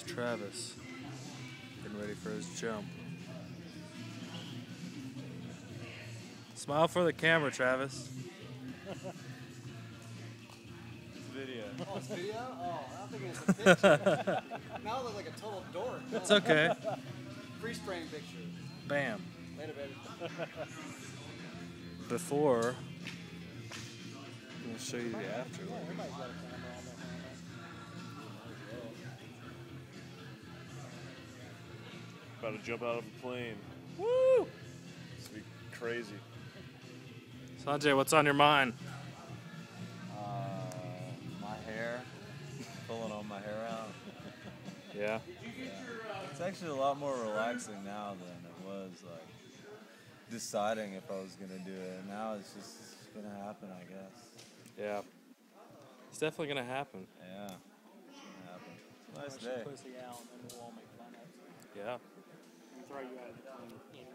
Travis, getting ready for his jump. Smile for the camera, Travis. It's video. Oh, it's video? Oh, I'm thinking it's a picture. Now I look like a total dork. It's okay. Freeze frame picture. Bam. Later, baby. Before, I'm gonna show you the after. Everybody's got a camera on their hand. About to jump out of a plane. Woo! This will be crazy. Sanjay, what's on your mind? My hair. Pulling all my hair out. Yeah. It's actually a lot more relaxing now than it was, like, deciding if I was going to do it. Now it's just going to happen, I guess. Yeah. It's definitely gonna happen. Yeah. It's going to happen. It's a nice day. Pussy out, and then we'll all make fun of it. Yeah. And throw you out of the plane.